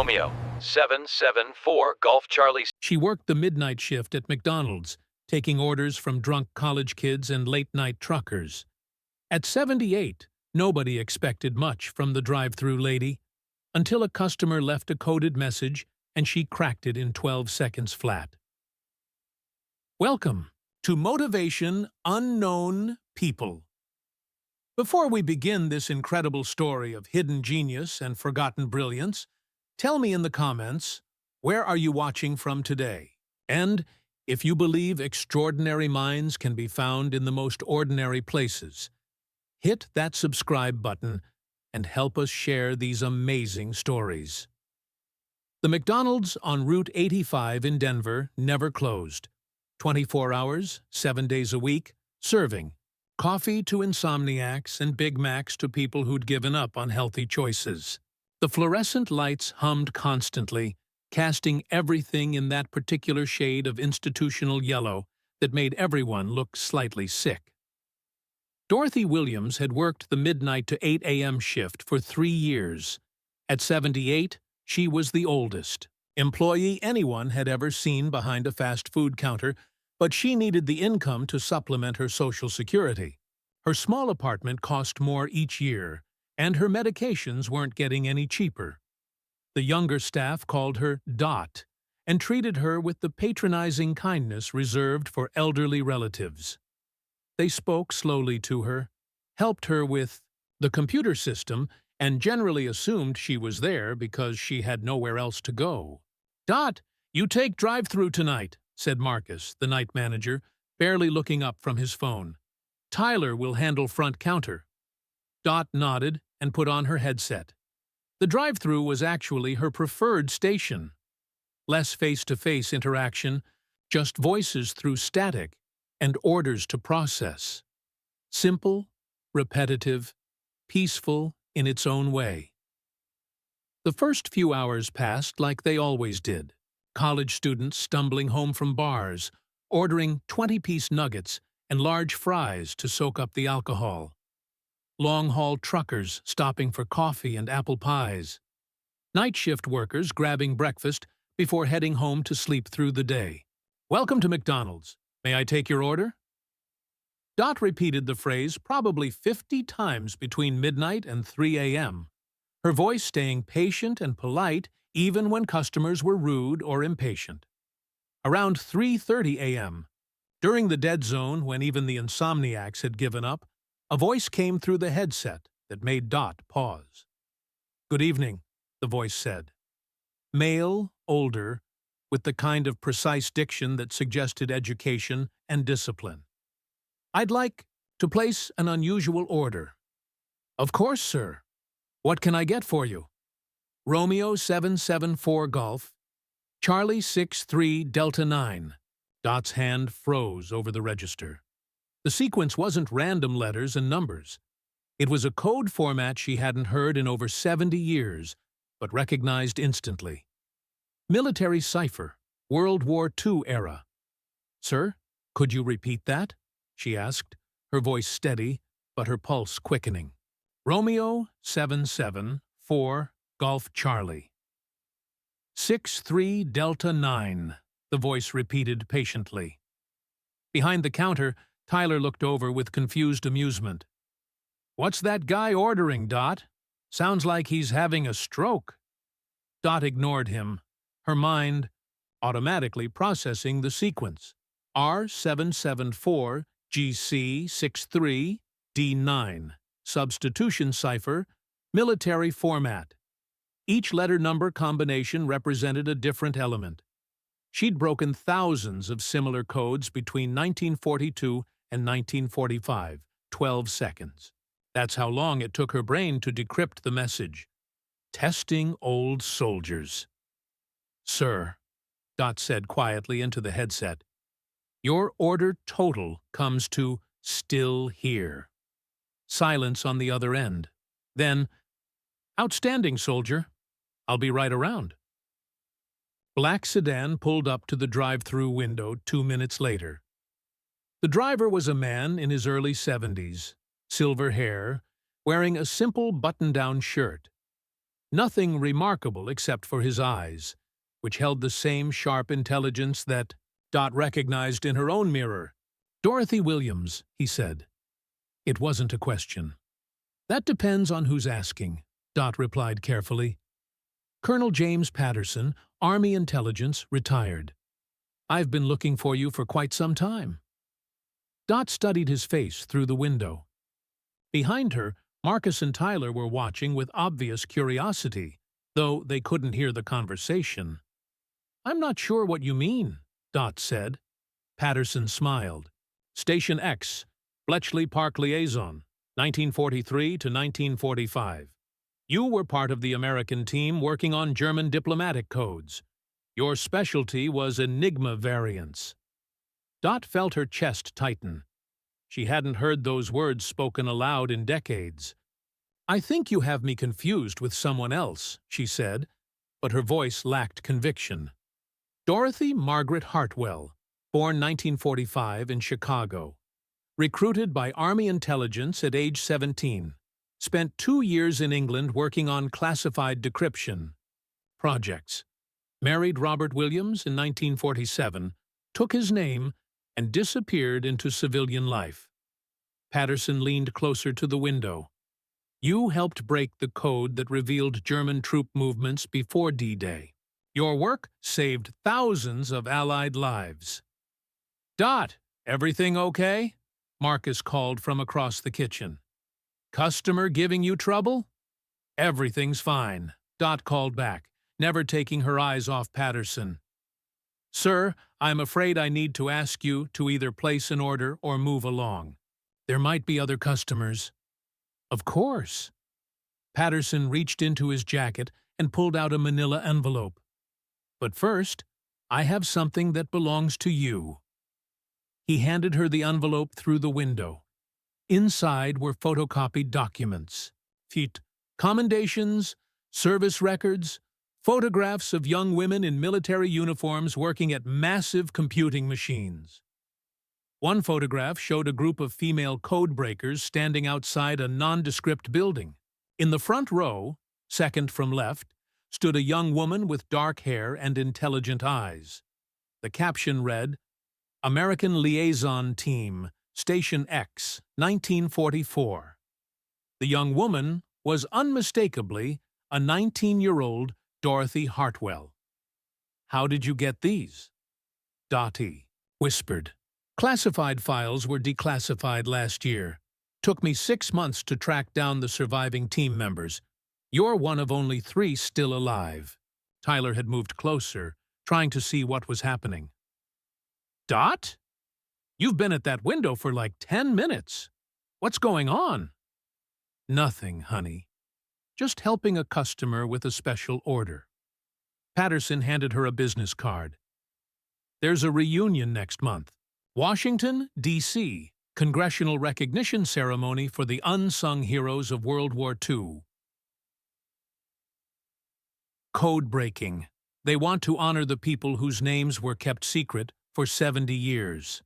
Romeo, 774 Golf Charlie. She worked the midnight shift at McDonald's, taking orders from drunk college kids and late-night truckers. At 78, nobody expected much from the drive-thru lady, until a customer left a coded message and she cracked it in 12 seconds flat. Welcome to Motivation Unknown People. Before we begin this incredible story of hidden genius and forgotten brilliance, tell me in the comments, where are you watching from today? And if you believe extraordinary minds can be found in the most ordinary places, hit that subscribe button and help us share these amazing stories. The McDonald's on Route 85 in Denver never closed. 24 hours, 7 days a week, serving coffee to insomniacs and Big Macs to people who'd given up on healthy choices. The fluorescent lights hummed constantly, casting everything in that particular shade of institutional yellow that made everyone look slightly sick. Dorothy Williams had worked the midnight to 8 a.m. shift for 3 years. At 78, she was the oldest employee anyone had ever seen behind a fast food counter, but she needed the income to supplement her Social Security. Her small apartment cost more each year, and her medications weren't getting any cheaper. The younger staff called her Dot and treated her with the patronizing kindness reserved for elderly relatives. They spoke slowly to her, helped her with the computer system, and generally assumed she was there because she had nowhere else to go. "Dot, you take drive-thru tonight," said Marcus, the night manager, barely looking up from his phone. "Tyler will handle front counter." Dot nodded and put on her headset. The drive-thru was actually her preferred station. Less face-to-face interaction, just voices through static and orders to process. Simple, repetitive, peaceful in its own way. The first few hours passed like they always did. College students stumbling home from bars, ordering 20-piece nuggets and large fries to soak up the alcohol. Long-haul truckers stopping for coffee and apple pies. Night shift workers grabbing breakfast before heading home to sleep through the day. "Welcome to McDonald's. May I take your order?" Dot repeated the phrase probably 50 times between midnight and 3 a.m., her voice staying patient and polite even when customers were rude or impatient. Around 3:30 a.m., during the dead zone when even the insomniacs had given up, a voice came through the headset that made Dot pause. "Good evening," the voice said. Male, older, with the kind of precise diction that suggested education and discipline. "I'd like to place an unusual order." "Of course, sir. What can I get for you?" "Romeo 774 Golf, Charlie 63 Delta 9. Dot's hand froze over the register. The sequence wasn't random letters and numbers. It was a code format she hadn't heard in over 70 years, but recognized instantly. Military cipher, World War II era. "Sir, could you repeat that?" she asked, her voice steady, but her pulse quickening. "Romeo 774 Golf Charlie. 63 Delta 9, the voice repeated patiently. Behind the counter, Tyler looked over with confused amusement. "What's that guy ordering, Dot? Sounds like he's having a stroke." Dot ignored him, her mind automatically processing the sequence. R774 GC63 D9. Substitution cipher, military format. Each letter number combination represented a different element. She'd broken thousands of similar codes between 1942 and 1945, 12 seconds. That's how long it took her brain to decrypt the message. Testing old soldiers. "Sir," Dot said quietly into the headset, "your order total comes to still here." Silence on the other end. Then, "Outstanding, soldier. I'll be right around." Black sedan pulled up to the drive-thru window 2 minutes later. The driver was a man in his early 70s, silver hair, wearing a simple button-down shirt. Nothing remarkable except for his eyes, which held the same sharp intelligence that Dot recognized in her own mirror. "Dorothy Williams," he said. It wasn't a question. "That depends on who's asking," Dot replied carefully. "Colonel James Patterson, Army Intelligence, retired. I've been looking for you for quite some time." Dot studied his face through the window. Behind her, Marcus and Tyler were watching with obvious curiosity, though they couldn't hear the conversation. "I'm not sure what you mean," Dot said. Patterson smiled. "Station X, Bletchley Park Liaison, 1943 to 1945. You were part of the American team working on German diplomatic codes. Your specialty was Enigma variants." Dot felt her chest tighten. She hadn't heard those words spoken aloud in decades. "I think you have me confused with someone else," she said, but her voice lacked conviction. "Dorothy Margaret Hartwell, born 1945 in Chicago. Recruited by Army Intelligence at age 17. Spent 2 years in England working on classified decryption projects. Married Robert Williams in 1947, took his name, and disappeared into civilian life." Patterson leaned closer to the window. "You helped break the code that revealed German troop movements before D-Day. Your work saved thousands of Allied lives." "Dot, everything okay?" Marcus called from across the kitchen. "Customer giving you trouble?" "Everything's fine," Dot called back, never taking her eyes off Patterson. "Sir, I'm afraid I need to ask you to either place an order or move along. There might be other customers." "Of course." Patterson reached into his jacket and pulled out a manila envelope. "But first, I have something that belongs to you." He handed her the envelope through the window. Inside were photocopied documents, commendations, service records, photographs of young women in military uniforms working at massive computing machines. One photograph showed a group of female codebreakers standing outside a nondescript building. In the front row, second from left, stood a young woman with dark hair and intelligent eyes. The caption read, "American Liaison Team, Station X, 1944. The young woman was unmistakably a 19-year-old Dorothy Hartwell. "How did you get these?" Dottie whispered. "Classified files were declassified last year. Took me 6 months to track down the surviving team members. You're one of only 3 still alive." Tyler had moved closer, trying to see what was happening. "Dot? You've been at that window for like 10 minutes. What's going on?" "Nothing, honey. Just helping a customer with a special order." Patterson handed her a business card. "There's a reunion next month. Washington, D.C. Congressional Recognition Ceremony for the Unsung Heroes of World War II. Code breaking. They want to honor the people whose names were kept secret for 70 years.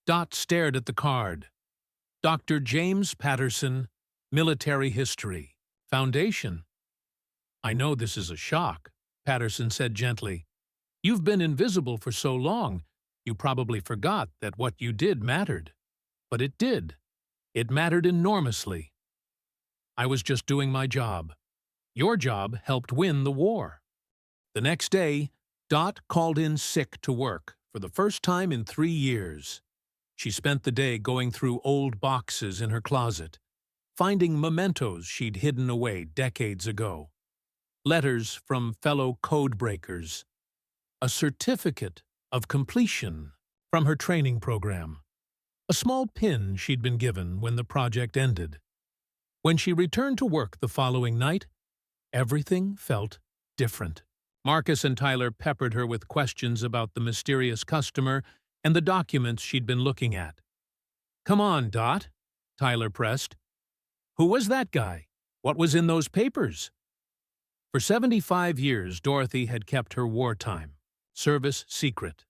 Dot stared at the card. Dr. James Patterson, Military History, Foundation. "I know this is a shock," Patterson said gently. "You've been invisible for so long, you probably forgot that what you did mattered. But it did. It mattered enormously. I was just doing my job. Your job helped win the war." The next day, Dot called in sick to work for the first time in 3 years. She spent the day going through old boxes in her closet, finding mementos she'd hidden away decades ago. Letters from fellow codebreakers. A certificate of completion from her training program. A small pin she'd been given when the project ended. When she returned to work the following night, everything felt different. Marcus and Tyler peppered her with questions about the mysterious customer and the documents she'd been looking at. "Come on, Dot," Tyler pressed. "Who was that guy? What was in those papers?" For 75 years, Dorothy had kept her wartime service secret.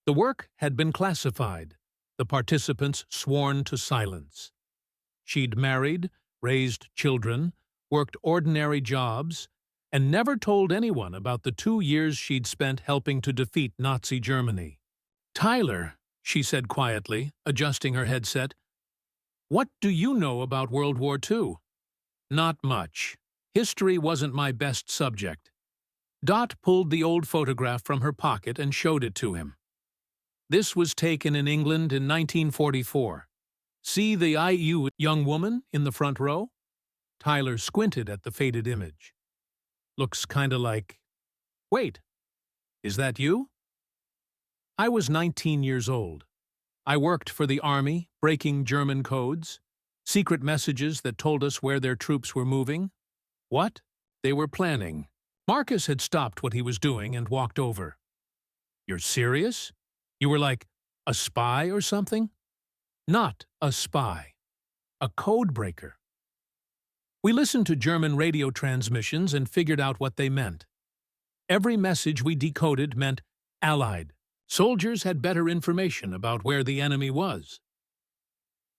The work had been classified, the participants sworn to silence. She'd married, raised children, worked ordinary jobs, and never told anyone about the 2 years she'd spent helping to defeat Nazi Germany. "Tyler," she said quietly, adjusting her headset, "what do you know about World War II?" "Not much. History wasn't my best subject." Dot pulled the old photograph from her pocket and showed it to him. "This was taken in England in 1944. See the IU young woman in the front row?" Tyler squinted at the faded image. "Looks kinda like... Wait, is that you?" "I was 19 years old. I worked for the army, breaking German codes, secret messages that told us where their troops were moving. What? They were planning." Marcus had stopped what he was doing and walked over. "You're serious? You were like a spy or something?" "Not a spy. A codebreaker. We listened to German radio transmissions and figured out what they meant. Every message we decoded meant Allied. Soldiers had better information about where the enemy was."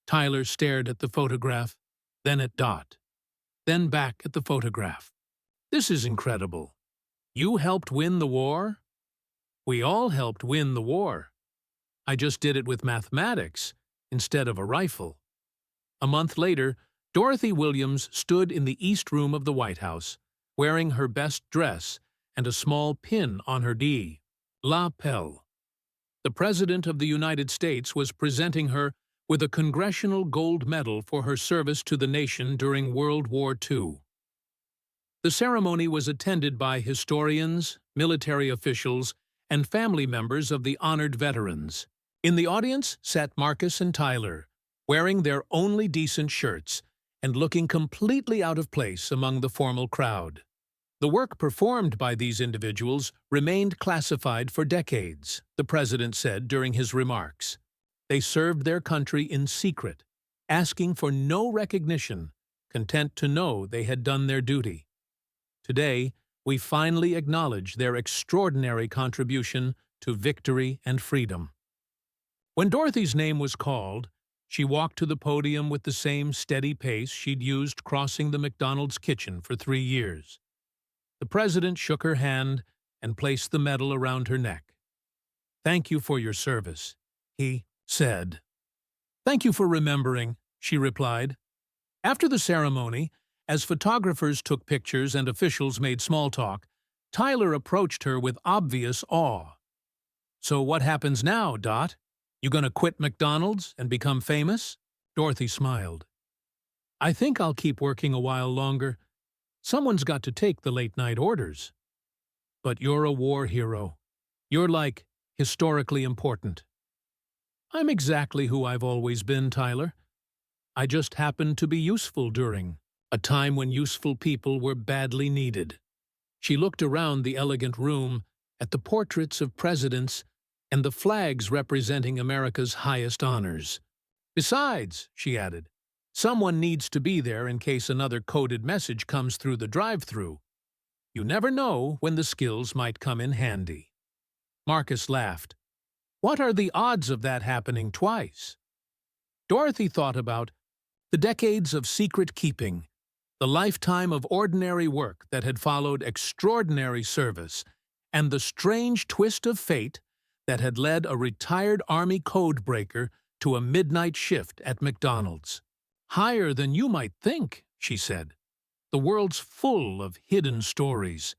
Tyler stared at the photograph, then at Dot, then back at the photograph. "This is incredible. You helped win the war?" "We all helped win the war. I just did it with mathematics instead of a rifle." A month later, Dorothy Williams stood in the East Room of the White House, wearing her best dress and a small pin on her D, lapel. The President of the United States was presenting her with a Congressional Gold Medal for her service to the nation during World War II. The ceremony was attended by historians, military officials, and family members of the honored veterans. In the audience sat Marcus and Tyler, wearing their only decent shirts and looking completely out of place among the formal crowd. The work performed by these individuals remained classified for decades, the president said during his remarks. They served their country in secret, asking for no recognition, content to know they had done their duty. Today, we finally acknowledge their extraordinary contribution to victory and freedom. When Dorothy's name was called, she walked to the podium with the same steady pace she'd used crossing the McDonald's kitchen for 3 years. The president shook her hand and placed the medal around her neck. "Thank you for your service," he said. "Thank you for remembering," she replied. After the ceremony, as photographers took pictures and officials made small talk, Tyler approached her with obvious awe. "So what happens now, Dot? You gonna quit McDonald's and become famous?" Dorothy smiled. "I think I'll keep working a while longer. Someone's got to take the late-night orders." "But you're a war hero. You're like historically important." "I'm exactly who I've always been, Tyler. I just happened to be useful during a time when useful people were badly needed." She looked around the elegant room at the portraits of presidents and the flags representing America's highest honors. "Besides," she added, "someone needs to be there in case another coded message comes through the drive-thru. You never know when the skills might come in handy." Marcus laughed. "What are the odds of that happening twice?" Dorothy thought about the decades of secret keeping, the lifetime of ordinary work that had followed extraordinary service, and the strange twist of fate that had led a retired Army codebreaker to a midnight shift at McDonald's. "Higher than you might think," she said. "The world's full of hidden stories.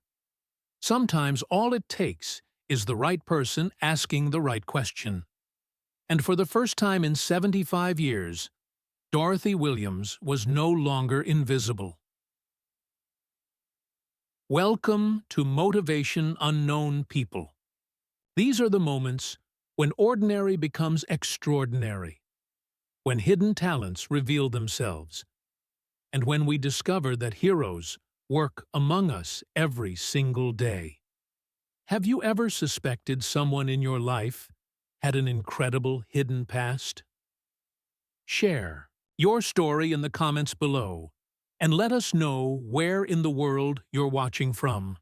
Sometimes all it takes is the right person asking the right question." And for the first time in 75 years, Dorothy Williams was no longer invisible. Welcome to Motivation Unknown People. These are the moments when ordinary becomes extraordinary, when hidden talents reveal themselves, and when we discover that heroes work among us every single day. Have you ever suspected someone in your life had an incredible hidden past? Share your story in the comments below and let us know where in the world you're watching from.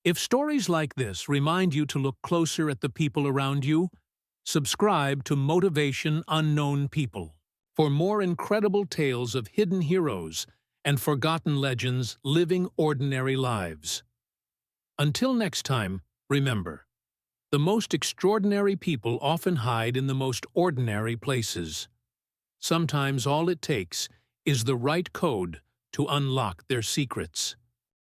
If stories like this remind you to look closer at the people around you, subscribe to Motivation Unknown People for more incredible tales of hidden heroes and forgotten legends living ordinary lives. Until next time, remember, the most extraordinary people often hide in the most ordinary places. Sometimes all it takes is the right code to unlock their secrets.